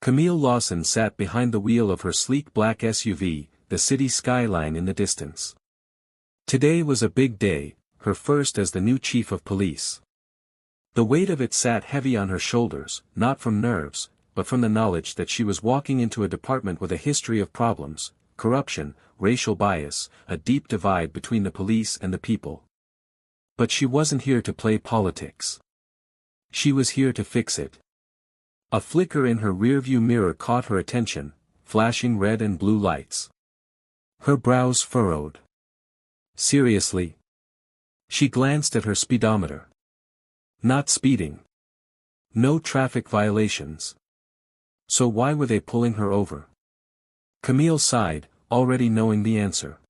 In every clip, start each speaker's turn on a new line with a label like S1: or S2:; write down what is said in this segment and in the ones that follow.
S1: Camille Lawson sat behind the wheel of her sleek black SUV, the city skyline in the distance. Today was a big day, her first as the new chief of police. The weight of it sat heavy on her shoulders, not from nerves, but from the knowledge that she was walking into a department with a history of problems, corruption, racial bias, a deep divide between the police and the people. But she wasn't here to play politics. She was here to fix it. A flicker in her rearview mirror caught her attention, flashing red and blue lights. Her brows furrowed. Seriously? She glanced at her speedometer. Not speeding. No traffic violations. So why were they pulling her over? Camille sighed, already knowing the answer.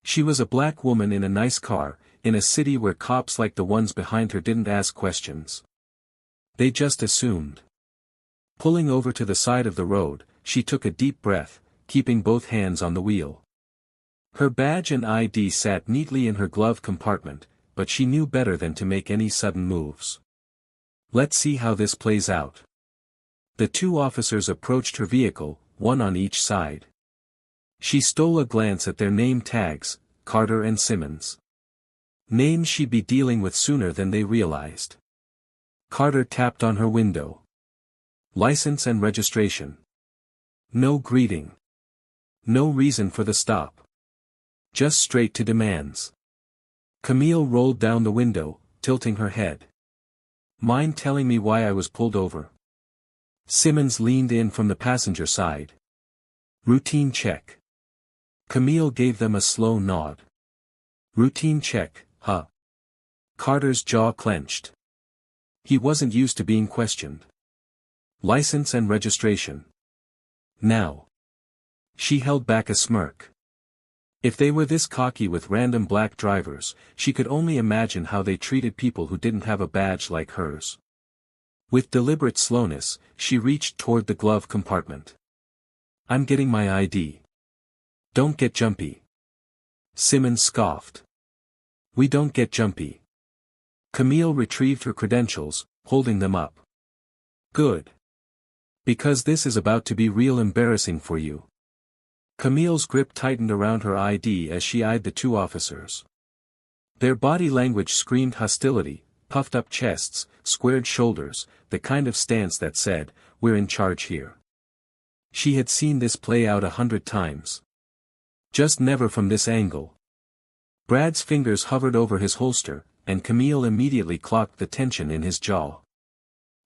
S1: She was a black woman in a nice car, in a city where cops like the ones behind her didn't ask questions. They just assumed. Pulling over to the side of the road, she took a deep breath, keeping both hands on the wheel. Her badge and ID sat neatly in her glove compartment, but she knew better than to make any sudden moves. Let's see how this plays out. The two officers approached her vehicle, one on each side. She stole a glance at their name tags, Carter and Simmons. Names she'd be dealing with sooner than they realized. Carter tapped on her window. License and registration. No greeting. No reason for the stop. Just straight to demands. Camille rolled down the window, tilting her head. Mind telling me why I was pulled over? Simmons leaned in from the passenger side. Routine check. Camille gave them a slow nod. Routine check, huh? Carter's jaw clenched. He wasn't used to being questioned. License and registration. Now. She held back a smirk. If they were this cocky with random black drivers, she could only imagine how they treated people who didn't have a badge like hers. With deliberate slowness, she reached toward the glove compartment. I'm getting my ID. Don't get jumpy. Simmons scoffed. We don't get jumpy. Camille retrieved her credentials, holding them up. Good. Because this is about to be real embarrassing for you. Camille's grip tightened around her ID as she eyed the two officers. Their body language screamed hostility, puffed up chests, squared shoulders, the kind of stance that said, we're in charge here. She had seen this play out 100 times. Just never from this angle. Brad's fingers hovered over his holster, and Camille immediately clocked the tension in his jaw.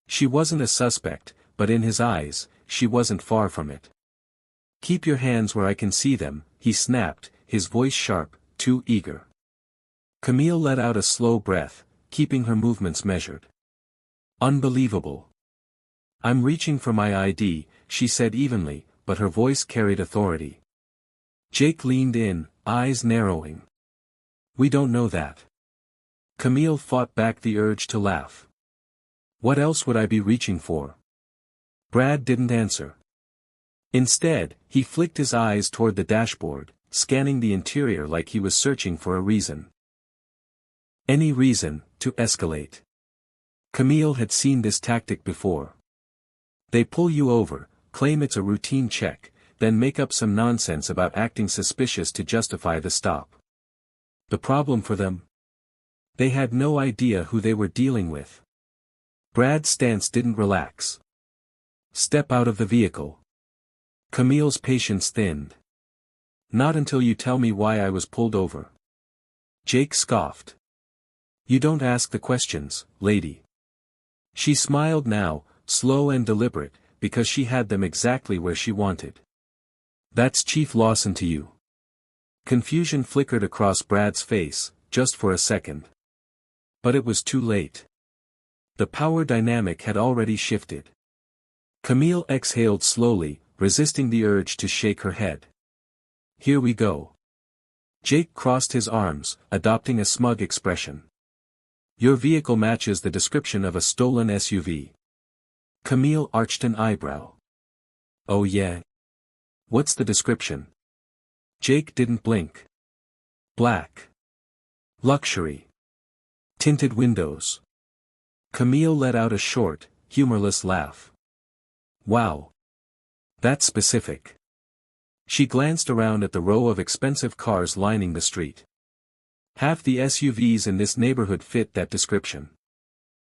S1: She wasn't a suspect, but in his eyes, she wasn't far from it. Keep your hands where I can see them, he snapped, his voice sharp, too eager. Camille let out a slow breath, keeping her movements measured. Unbelievable. I'm reaching for my ID, she said evenly, but her voice carried authority. Jake leaned in, eyes narrowing. We don't know that. Camille fought back the urge to laugh. What else would I be reaching for? Brad didn't answer. Instead, he flicked his eyes toward the dashboard, scanning the interior like he was searching for a reason. Any reason, to escalate. Camille had seen this tactic before. They pull you over, claim it's a routine check, then make up some nonsense about acting suspicious to justify the stop. The problem for them? They had no idea who they were dealing with. Brad's stance didn't relax. Step out of the vehicle. Camille's patience thinned. Not until you tell me why I was pulled over. Jake scoffed. You don't ask the questions, lady. She smiled now, slow and deliberate, because she had them exactly where she wanted. That's Chief Lawson to you. Confusion flickered across Brad's face, just for a second. But it was too late. The power dynamic had already shifted. Camille exhaled slowly, resisting the urge to shake her head. Here we go. Jake crossed his arms, adopting a smug expression. Your vehicle matches the description of a stolen SUV. Camille arched an eyebrow. Oh yeah? What's the description? Jake didn't blink. Black. Luxury. Tinted windows. Camille let out a short, humorless laugh. Wow, That's specific. She glanced around at the row of expensive cars lining the street. Half the SUVs in this neighborhood fit that description.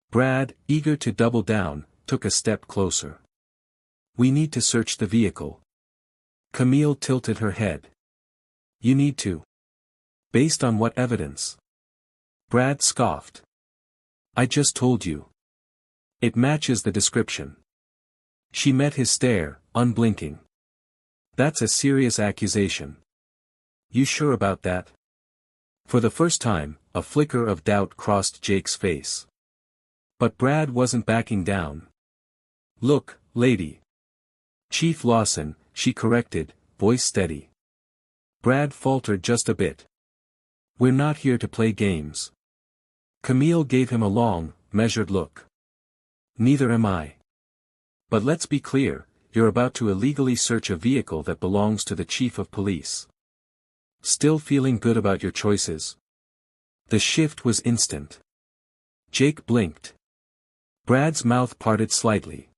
S1: Brad, eager to double down, took a step closer. We need to search the vehicle. Camille tilted her head. You need to. Based on what evidence? Brad scoffed. I just told you. It matches the description. She met his stare, unblinking. That's a serious accusation. You sure about that? For the first time, a flicker of doubt crossed Jake's face. But Brad wasn't backing down. Look, lady. Chief Lawson, she corrected, voice steady. Brad faltered just a bit. We're not here to play games. Camille gave him a long, measured look. Neither am I. But let's be clear, you're about to illegally search a vehicle that belongs to the chief of police. Still feeling good about your choices? The shift was instant. Jake blinked. Brad's mouth parted slightly.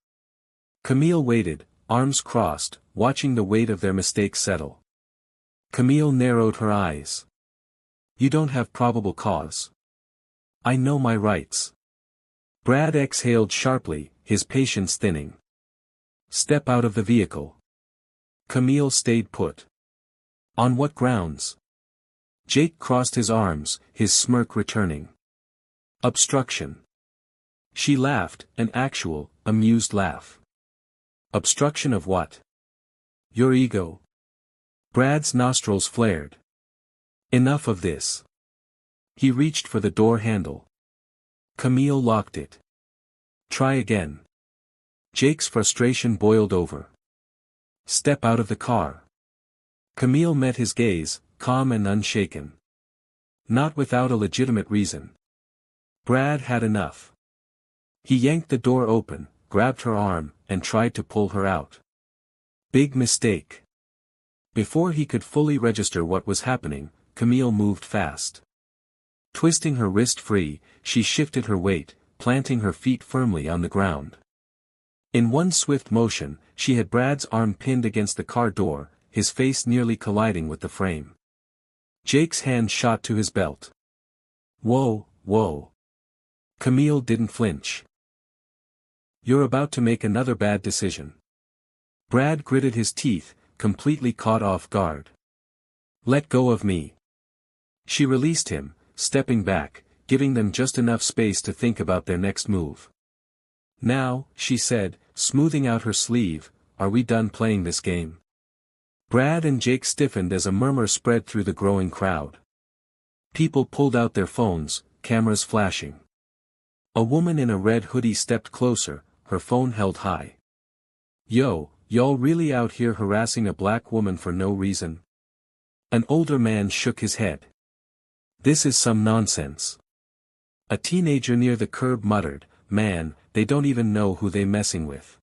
S1: Camille waited, arms crossed, watching the weight of their mistake settle. Camille narrowed her eyes. You don't have probable cause. I know my rights. Brad exhaled sharply, his patience thinning. Step out of the vehicle. Camille stayed put. On what grounds? Jake crossed his arms, his smirk returning. Obstruction. She laughed, an actual, amused laugh. Obstruction of what? Your ego. Brad's nostrils flared. Enough of this. He reached for the door handle. Camille locked it. Try again. Jake's frustration boiled over. Step out of the car. Camille met his gaze, calm and unshaken. Not without a legitimate reason. Brad had enough. He yanked the door open, grabbed her arm, and tried to pull her out. Big mistake. Before he could fully register what was happening, Camille moved fast. Twisting her wrist free, she shifted her weight, planting her feet firmly on the ground. In one swift motion, she had Brad's arm pinned against the car door, his face nearly colliding with the frame. Jake's hand shot to his belt. Whoa, whoa. Camille didn't flinch. You're about to make another bad decision. Brad gritted his teeth, completely caught off guard. Let go of me. She released him, stepping back, giving them just enough space to think about their next move. Now, she said, smoothing out her sleeve, are we done playing this game? Brad and Jake stiffened as a murmur spread through the growing crowd. People pulled out their phones, cameras flashing. A woman in a red hoodie stepped closer, her phone held high. Yo, y'all really out here harassing a black woman for no reason? An older man shook his head. This is some nonsense. A teenager near the curb muttered, man, they don't even know who they messing with.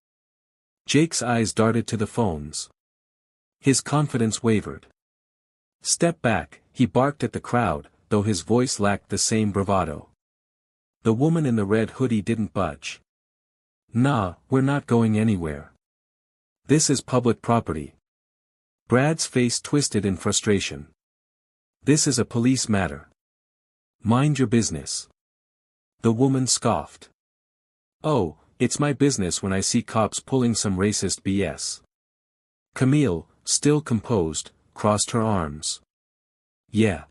S1: Jake's eyes darted to the phones. His confidence wavered. Step back, he barked at the crowd, though his voice lacked the same bravado. The woman in the red hoodie didn't budge. Nah, we're not going anywhere. This is public property. Brad's face twisted in frustration. This is a police matter. Mind your business. The woman scoffed. Oh, it's my business when I see cops pulling some racist BS. Camille, still composed, crossed her arms. Yeah.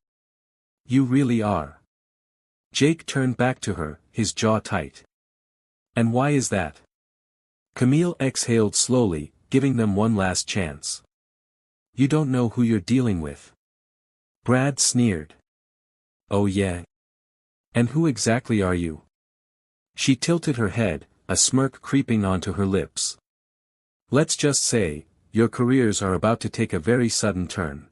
S1: You really are. Jake turned back to her, his jaw tight. And why is that? Camille exhaled slowly, giving them one last chance. You don't know who you're dealing with. Brad sneered. Oh yeah. And who exactly are you? She tilted her head, a smirk creeping onto her lips. Let's just say, your careers are about to take a very sudden turn.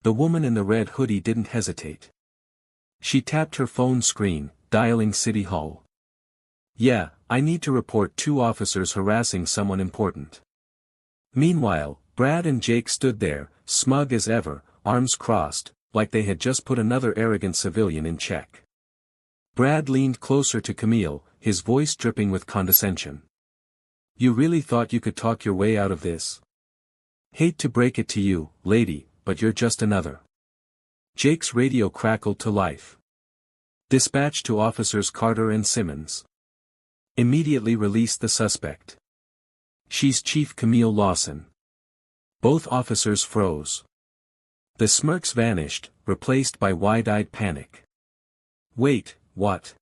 S1: The woman in the red hoodie didn't hesitate. She tapped her phone screen, dialing City Hall. Yeah, I need to report 2 officers harassing someone important. Meanwhile, Brad and Jake stood there, smug as ever, arms crossed, like they had just put another arrogant civilian in check. Brad leaned closer to Camille, his voice dripping with condescension. You really thought you could talk your way out of this? Hate to break it to you, lady, but you're just another. Jake's radio crackled to life. Dispatch to officers Carter and Simmons. Immediately release the suspect. She's Chief Camille Lawson. Both officers froze. The smirks vanished, replaced by wide-eyed panic. Wait, what?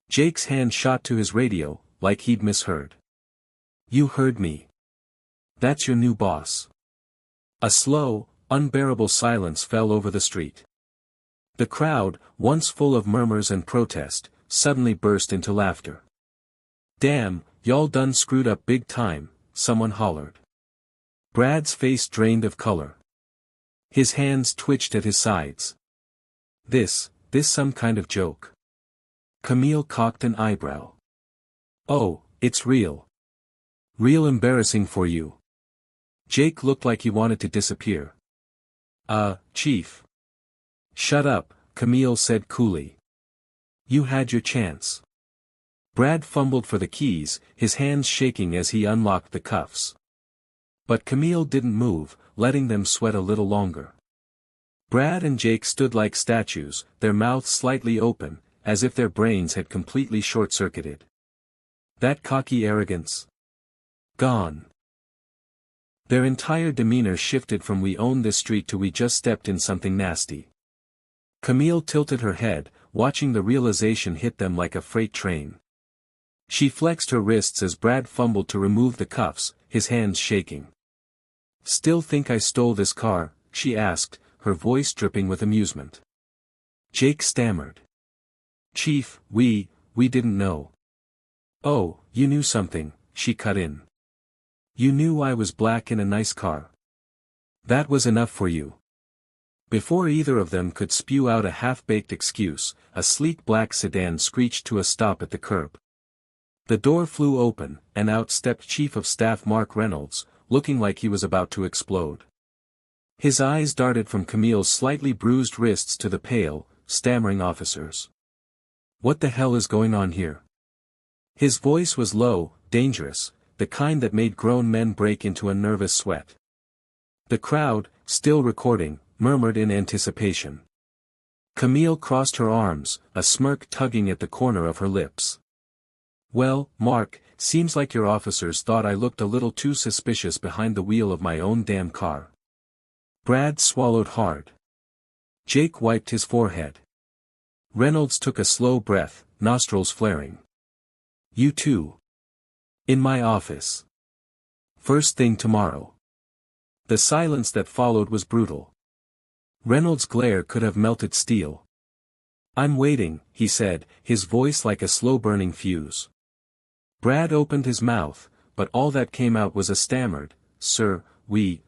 S1: Jake's hand shot to his radio, like he'd misheard. You heard me. That's your new boss. A slow, unbearable silence fell over the street. The crowd, once full of murmurs and protest, suddenly burst into laughter. Damn, y'all done screwed up big time, someone hollered. Brad's face drained of color. His hands twitched at his sides. This some kind of joke. Camille cocked an eyebrow. Oh, it's real. Real embarrassing for you. Jake looked like he wanted to disappear. Chief. Shut up, Camille said coolly. You had your chance. Brad fumbled for the keys, his hands shaking as he unlocked the cuffs. But Camille didn't move, letting them sweat a little longer. Brad and Jake stood like statues, their mouths slightly open, as if their brains had completely short-circuited. That cocky arrogance. Gone. Their entire demeanor shifted from we own this street to we just stepped in something nasty. Camille tilted her head, watching the realization hit them like a freight train. She flexed her wrists as Brad fumbled to remove the cuffs, his hands shaking. Still think I stole this car? She asked, her voice dripping with amusement. Jake stammered. Chief, we didn't know. Oh, you knew something, she cut in. You knew I was black in a nice car. That was enough for you. Before either of them could spew out a half-baked excuse, a sleek black sedan screeched to a stop at the curb. The door flew open, and out stepped Chief of Staff Mark Reynolds, looking like he was about to explode. His eyes darted from Camille's slightly bruised wrists to the pale, stammering officers. What the hell is going on here? His voice was low, dangerous, the kind that made grown men break into a nervous sweat. The crowd, still recording, murmured in anticipation. Camille crossed her arms, a smirk tugging at the corner of her lips. Well, Mark, seems like your officers thought I looked a little too suspicious behind the wheel of my own damn car. Brad swallowed hard. Jake wiped his forehead. Reynolds took a slow breath, nostrils flaring. You too. In my office. First thing tomorrow. The silence that followed was brutal. Reynolds' glare could have melted steel. I'm waiting, he said, his voice like a slow-burning fuse. Brad opened his mouth, but all that came out was a stammered, Sir, we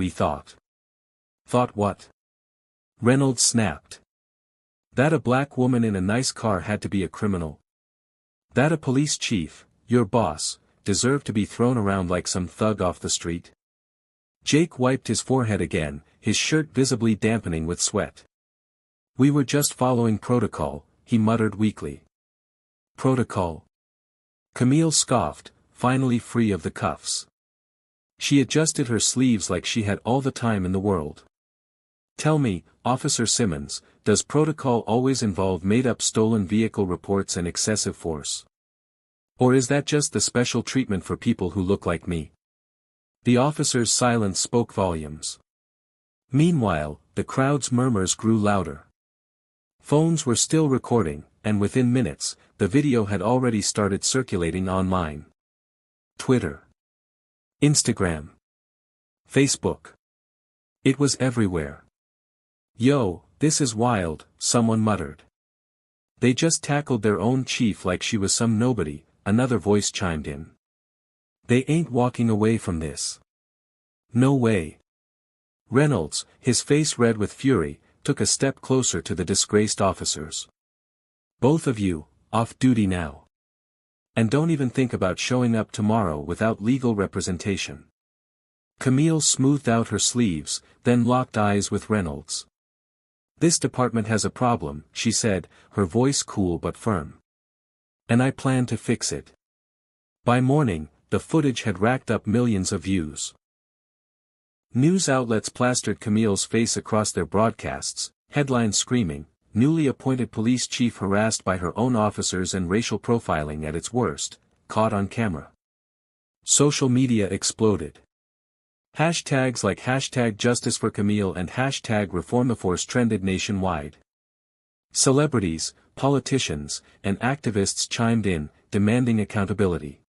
S1: thought. Thought what? Reynolds snapped. That a black woman in a nice car had to be a criminal. That a police chief, your boss, deserved to be thrown around like some thug off the street. Jake wiped his forehead again, his shirt visibly dampening with sweat. We were just following protocol, he muttered weakly. Protocol? Camille scoffed, finally free of the cuffs. She adjusted her sleeves like she had all the time in the world. Tell me, Officer Simmons, does protocol always involve made-up stolen vehicle reports and excessive force? Or is that just the special treatment for people who look like me? The officer's silence spoke volumes. Meanwhile, the crowd's murmurs grew louder. Phones were still recording, and within minutes, the video had already started circulating online. Twitter. Instagram. Facebook. It was everywhere. Yo, this is wild, someone muttered. They just tackled their own chief like she was some nobody, another voice chimed in. They ain't walking away from this. No way. Reynolds, his face red with fury, took a step closer to the disgraced officers. Both of you, off duty now. And don't even think about showing up tomorrow without legal representation. Camille smoothed out her sleeves, then locked eyes with Reynolds. This department has a problem, she said, her voice cool but firm. And I plan to fix it. By morning, the footage had racked up millions of views. News outlets plastered Camille's face across their broadcasts, headlines screaming, "Newly appointed police chief harassed by her own officers and racial profiling at its worst, caught on camera." Social media exploded. Hashtags like #JusticeForCamille and #ReformTheForce trended nationwide. Celebrities, politicians, and activists chimed in, demanding accountability.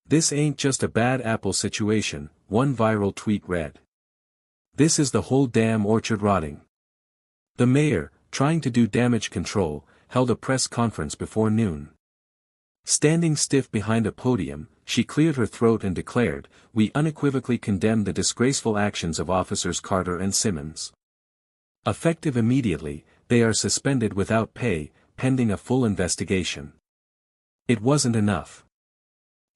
S1: "This ain't just a bad apple situation," one viral tweet read. "This is the whole damn orchard rotting." The mayor, trying to do damage control, held a press conference before noon. Standing stiff behind a podium, she cleared her throat and declared, "We unequivocally condemn the disgraceful actions of Officers Carter and Simmons. Effective immediately, they are suspended without pay, pending a full investigation." It wasn't enough.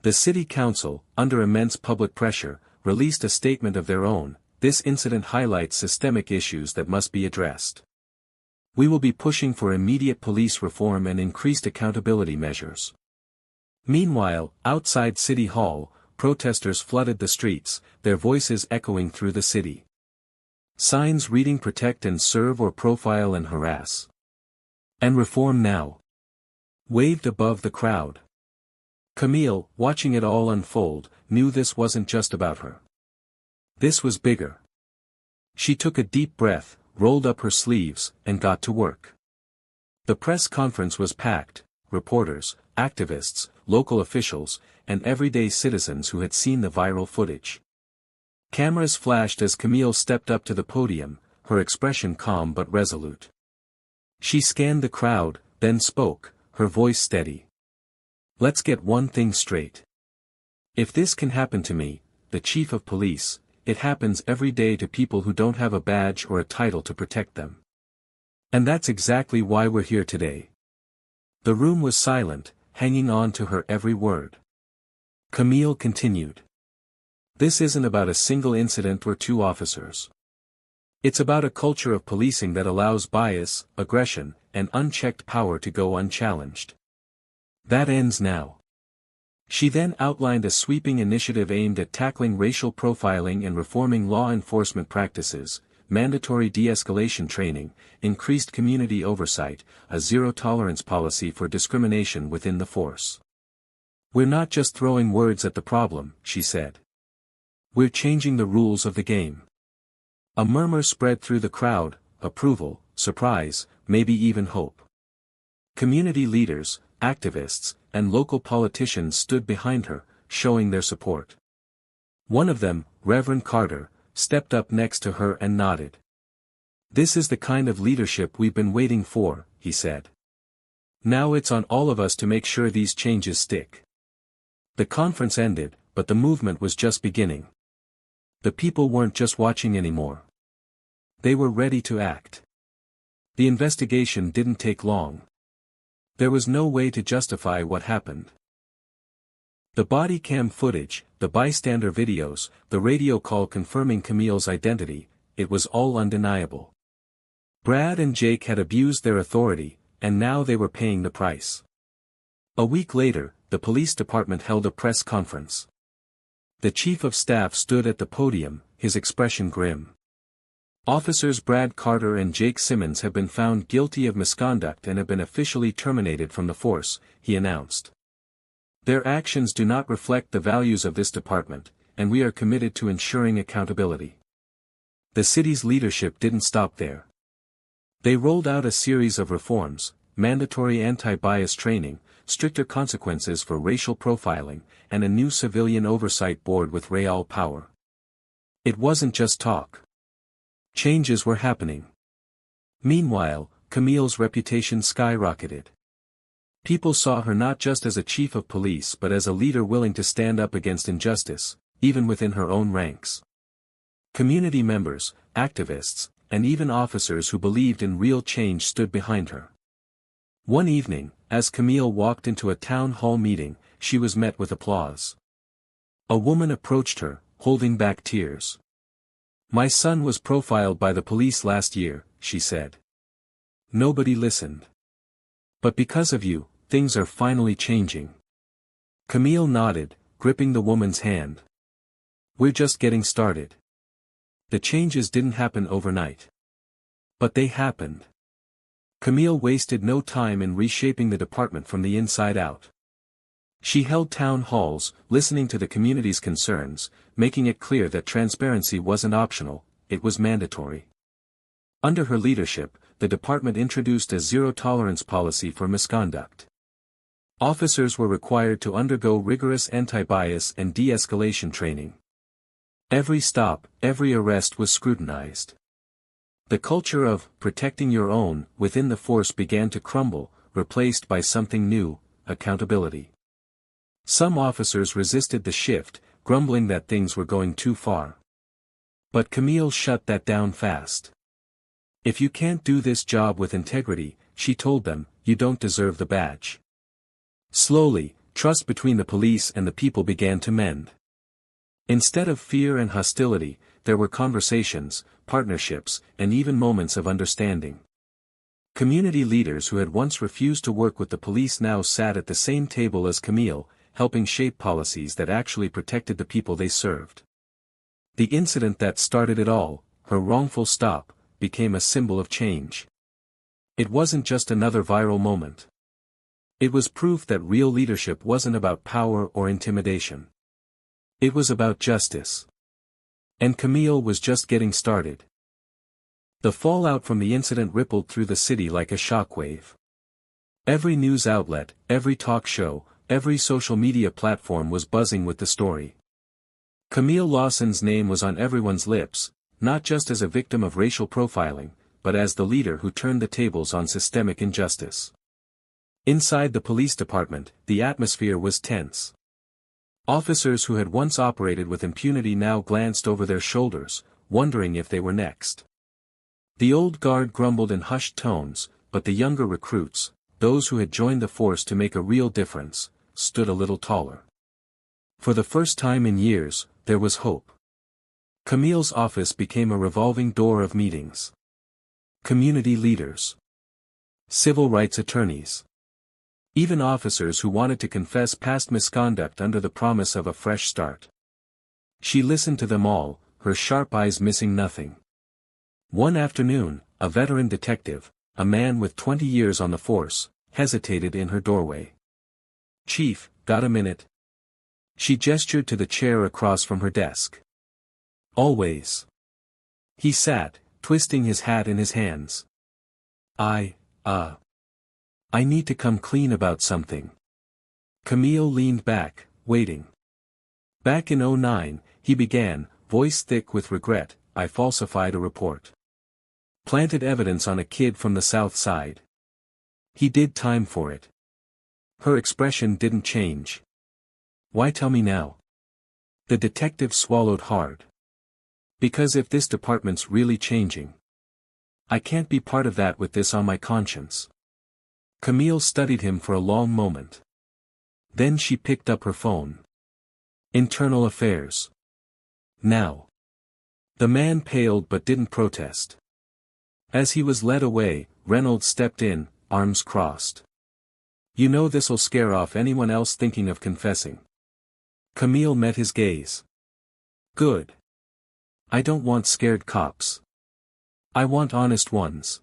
S1: The city council, under immense public pressure, released a statement of their own. "This incident highlights systemic issues that must be addressed. We will be pushing for immediate police reform and increased accountability measures." Meanwhile, outside City Hall, protesters flooded the streets, their voices echoing through the city. Signs reading "Protect and Serve" or "Profile and Harass" and "Reform Now" waved above the crowd. Camille, watching it all unfold, knew this wasn't just about her. This was bigger. She took a deep breath, rolled up her sleeves, and got to work. The press conference was packed: reporters, activists, local officials, and everyday citizens who had seen the viral footage. Cameras flashed as Camille stepped up to the podium, her expression calm but resolute. She scanned the crowd, then spoke, her voice steady. "Let's get one thing straight. If this can happen to me, the chief of police, it happens every day to people who don't have a badge or a title to protect them. And that's exactly why we're here today." The room was silent, hanging on to her every word. Camille continued. "This isn't about a single incident or two officers. It's about a culture of policing that allows bias, aggression, and unchecked power to go unchallenged. That ends now." She then outlined a sweeping initiative aimed at tackling racial profiling and reforming law enforcement practices: mandatory de-escalation training, increased community oversight, a zero-tolerance policy for discrimination within the force. "We're not just throwing words at the problem," she said. "We're changing the rules of the game." A murmur spread through the crowd: approval, surprise, maybe even hope. Community leaders, activists, and local politicians stood behind her, showing their support. One of them, Reverend Carter, stepped up next to her and nodded. "This is the kind of leadership we've been waiting for," he said. "Now it's on all of us to make sure these changes stick." The conference ended, but the movement was just beginning. The people weren't just watching anymore. They were ready to act. The investigation didn't take long. There was no way to justify what happened. The body cam footage, the bystander videos, the radio call confirming Camille's identity, it was all undeniable. Brad and Jake had abused their authority, and now they were paying the price. A week later, the police department held a press conference. The chief of staff stood at the podium, his expression grim. "Officers Brad Carter and Jake Simmons have been found guilty of misconduct and have been officially terminated from the force," he announced. "Their actions do not reflect the values of this department, and we are committed to ensuring accountability." The city's leadership didn't stop there. They rolled out a series of reforms: mandatory anti-bias training, stricter consequences for racial profiling, and a new civilian oversight board with real power. It wasn't just talk. Changes were happening. Meanwhile, Camille's reputation skyrocketed. People saw her not just as a chief of police but as a leader willing to stand up against injustice, even within her own ranks. Community members, activists, and even officers who believed in real change stood behind her. One evening, as Camille walked into a town hall meeting, she was met with applause. A woman approached her, holding back tears. "My son was profiled by the police last year," she said. "Nobody listened. But because of you, things are finally changing." Camille nodded, gripping the woman's hand. "We're just getting started. The changes didn't happen overnight. But they happened." Camille wasted no time in reshaping the department from the inside out. She held town halls, listening to the community's concerns, making it clear that transparency wasn't optional, it was mandatory. Under her leadership, the department introduced a zero-tolerance policy for misconduct. Officers were required to undergo rigorous anti-bias and de-escalation training. Every stop, every arrest was scrutinized. The culture of protecting your own within the force began to crumble, replaced by something new, accountability. Some officers resisted the shift, grumbling that things were going too far. But Camille shut that down fast. "If you can't do this job with integrity," she told them, "you don't deserve the badge." Slowly, trust between the police and the people began to mend. Instead of fear and hostility, there were conversations, partnerships, and even moments of understanding. Community leaders who had once refused to work with the police now sat at the same table as Camille, helping shape policies that actually protected the people they served. The incident that started it all, her wrongful stop, became a symbol of change. It wasn't just another viral moment. It was proof that real leadership wasn't about power or intimidation. It was about justice. And Camille was just getting started. The fallout from the incident rippled through the city like a shockwave. Every news outlet, every talk show, every social media platform was buzzing with the story. Camille Lawson's name was on everyone's lips, not just as a victim of racial profiling, but as the leader who turned the tables on systemic injustice. Inside the police department, the atmosphere was tense. Officers who had once operated with impunity now glanced over their shoulders, wondering if they were next. The old guard grumbled in hushed tones, but the younger recruits, those who had joined the force to make a real difference, stood a little taller. For the first time in years, there was hope. Camille's office became a revolving door of meetings. Community leaders. Civil rights attorneys. Even officers who wanted to confess past misconduct under the promise of a fresh start. She listened to them all, her sharp eyes missing nothing. One afternoon, a veteran detective, a man with 20 years on the force, hesitated in her doorway. "Chief, got a minute?" She gestured to the chair across from her desk. "Always." He sat, twisting his hat in his hands. I need to come clean about something." Camille leaned back, waiting. "Back in 2009, he began, voice thick with regret, I falsified a report. Planted evidence on a kid from the South Side. He did time for it." Her expression didn't change. "Why tell me now?" The detective swallowed hard. "Because if this department's really changing, I can't be part of that with this on my conscience." Camille studied him for a long moment. Then she picked up her phone. "Internal affairs. Now." The man paled but didn't protest. As he was led away, Reynolds stepped in, arms crossed. "You know this'll scare off anyone else thinking of confessing." Camille met his gaze. "Good. I don't want scared cops. I want honest ones."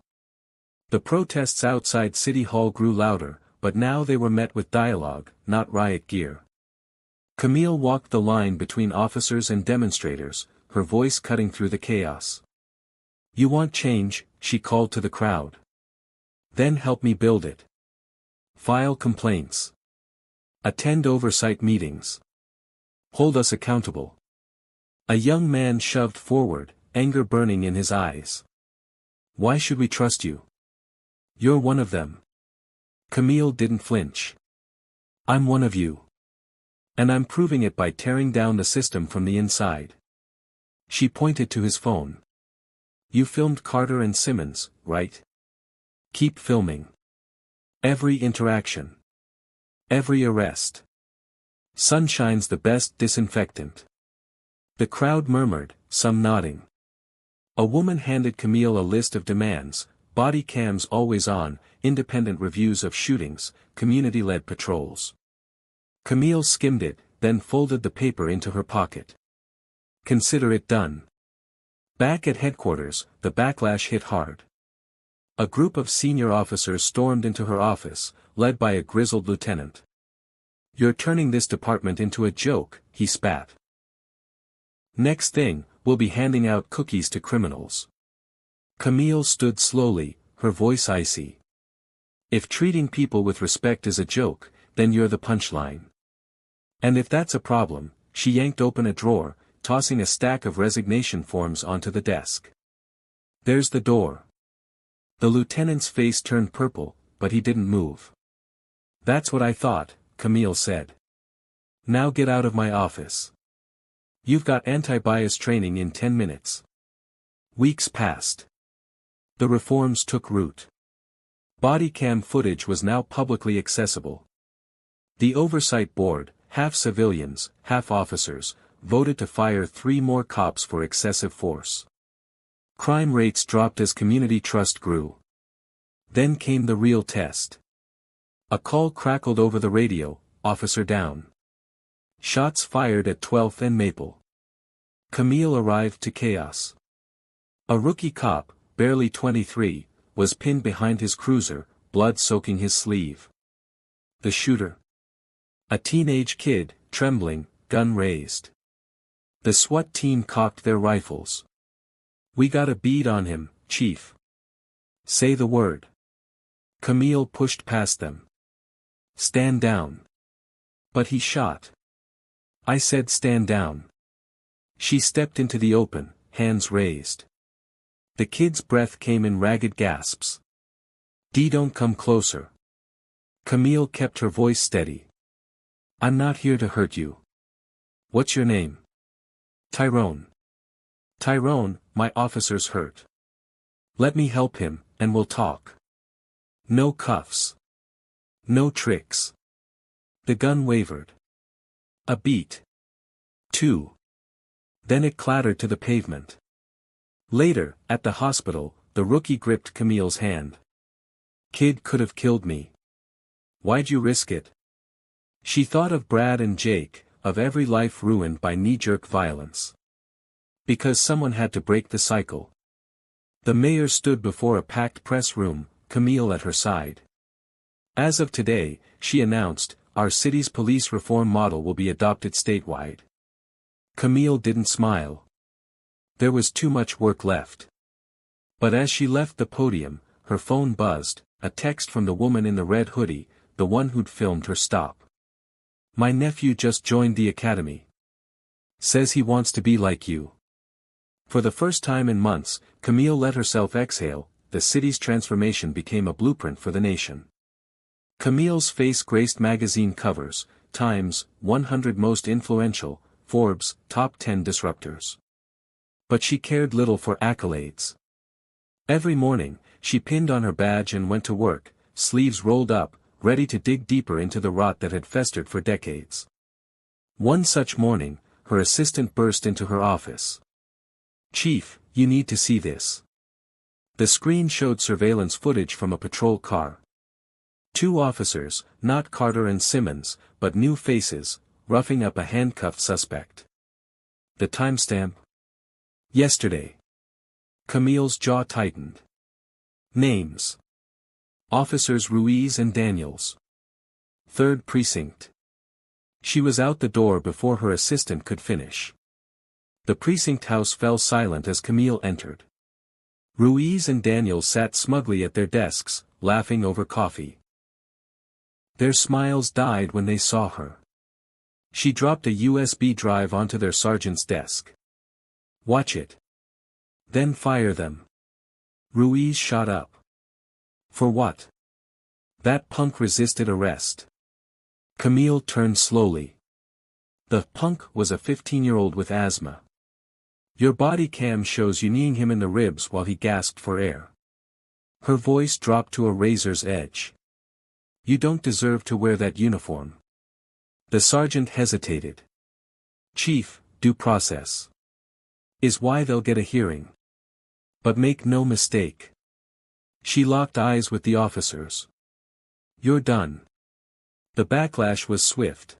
S1: The protests outside City Hall grew louder, but now they were met with dialogue, not riot gear. Camille walked the line between officers and demonstrators, her voice cutting through the chaos. "You want change," she called to the crowd. "Then help me build it. File complaints. Attend oversight meetings. Hold us accountable." A young man shoved forward, anger burning in his eyes. "Why should we trust you? You're one of them." Camille didn't flinch. "I'm one of you. And I'm proving it by tearing down the system from the inside." She pointed to his phone. "You filmed Carter and Simmons, right? Keep filming. Every interaction. Every arrest. Sunshine's the best disinfectant." The crowd murmured, some nodding. A woman handed Camille a list of demands: body cams always on, independent reviews of shootings, community-led patrols. Camille skimmed it, then folded the paper into her pocket. Consider it done. Back at headquarters, the backlash hit hard. A group of senior officers stormed into her office, led by a grizzled lieutenant. "You're turning this department into a joke," he spat. "Next thing, we'll be handing out cookies to criminals." Camille stood slowly, her voice icy. "If treating people with respect is a joke, then you're the punchline." And if that's a problem, she yanked open a drawer, tossing a stack of resignation forms onto the desk. "There's the door." The lieutenant's face turned purple, but he didn't move. "That's what I thought," Camille said. "Now get out of my office. You've got anti-bias training in 10 minutes. Weeks passed. The reforms took root. Body cam footage was now publicly accessible. The oversight board, half civilians, half officers, voted to fire 3 more cops for excessive force. Crime rates dropped as community trust grew. Then came the real test. A call crackled over the radio, "Officer down." Shots fired at 12th and Maple. Camille arrived to chaos. A rookie cop, barely 23, was pinned behind his cruiser, blood soaking his sleeve. The shooter? A teenage kid, trembling, gun raised. The SWAT team cocked their rifles. "We got a bead on him, Chief." "Say the word." Camille pushed past them. "Stand down." "But he shot." "I said stand down." She stepped into the open, hands raised. The kid's breath came in ragged gasps. Don't come closer." Camille kept her voice steady. "I'm not here to hurt you." "What's your name?" "Tyrone." "Tyrone, my officer's hurt. Let me help him, and we'll talk. No cuffs. No tricks." The gun wavered. A beat. 2. Then it clattered to the pavement. Later, at the hospital, the rookie gripped Camille's hand. "Kid could have killed me. Why'd you risk it?" She thought of Brad and Jake, of every life ruined by knee-jerk violence. Because someone had to break the cycle. The mayor stood before a packed press room, Camille at her side. "As of today," she announced, "our city's police reform model will be adopted statewide." Camille didn't smile. There was too much work left. But as she left the podium, her phone buzzed, a text from the woman in the red hoodie, the one who'd filmed her stop. "My nephew just joined the academy. Says he wants to be like you." For the first time in months, Camille let herself exhale. The city's transformation became a blueprint for the nation. Camille's face graced magazine covers, Times, 100 Most Influential, Forbes, Top 10 Disruptors. But she cared little for accolades. Every morning, she pinned on her badge and went to work, sleeves rolled up, ready to dig deeper into the rot that had festered for decades. One such morning, her assistant burst into her office. "Chief, you need to see this." The screen showed surveillance footage from a patrol car. 2 officers, not Carter and Simmons, but new faces, roughing up a handcuffed suspect. The timestamp? Yesterday. Camille's jaw tightened. Names. Officers Ruiz and Daniels. 3rd Precinct. She was out the door before her assistant could finish. The precinct house fell silent as Camille entered. Ruiz and Daniels sat smugly at their desks, laughing over coffee. Their smiles died when they saw her. She dropped a USB drive onto their sergeant's desk. "Watch it. Then fire them." Ruiz shot up. "For what?" "That punk resisted arrest." Camille turned slowly. The punk was a 15-year-old with asthma. "Your body cam shows you kneeing him in the ribs while he gasped for air." Her voice dropped to a razor's edge. "You don't deserve to wear that uniform." The sergeant hesitated. "Chief, due process is why they'll get a hearing. But make no mistake." She locked eyes with the officers. "You're done." The backlash was swift.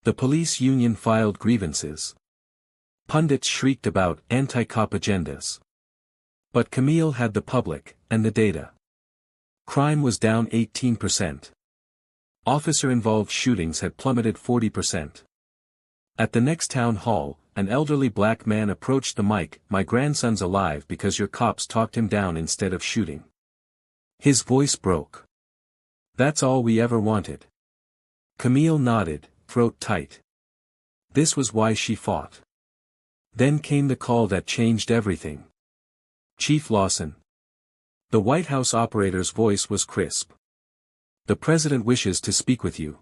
S1: The police union filed grievances. Pundits shrieked about anti-cop agendas. But Camille had the public, and the data. Crime was down 18%. Officer-involved shootings had plummeted 40%. At the next town hall, an elderly black man approached the mic. "My grandson's alive because your cops talked him down instead of shooting." His voice broke. "That's all we ever wanted." Camille nodded, throat tight. This was why she fought. Then came the call that changed everything. "Chief Lawson." The White House operator's voice was crisp. "The President wishes to speak with you."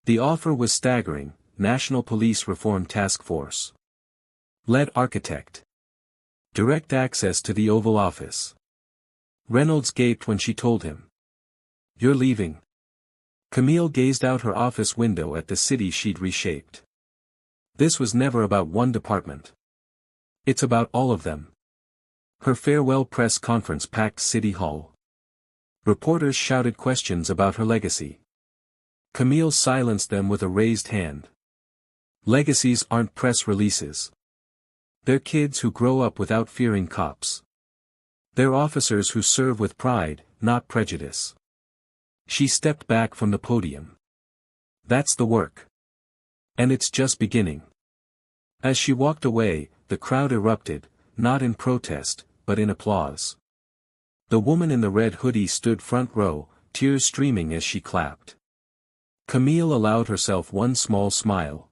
S1: The offer was staggering: National Police Reform Task Force. Lead architect. Direct access to the Oval Office. Reynolds gaped when she told him. "You're leaving?" Camille gazed out her office window at the city she'd reshaped. This was never about one department. It's about all of them. Her farewell press conference packed City Hall. Reporters shouted questions about her legacy. Camille silenced them with a raised hand. Legacies aren't press releases. They're kids who grow up without fearing cops. They're officers who serve with pride, not prejudice. She stepped back from the podium. That's the work. And it's just beginning. As she walked away, the crowd erupted, not in protest, but in applause. The woman in the red hoodie stood front row, tears streaming as she clapped. Camille allowed herself one small smile.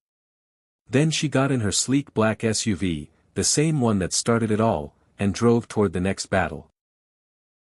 S1: Then she got in her sleek black SUV, the same one that started it all, and drove toward the next battle.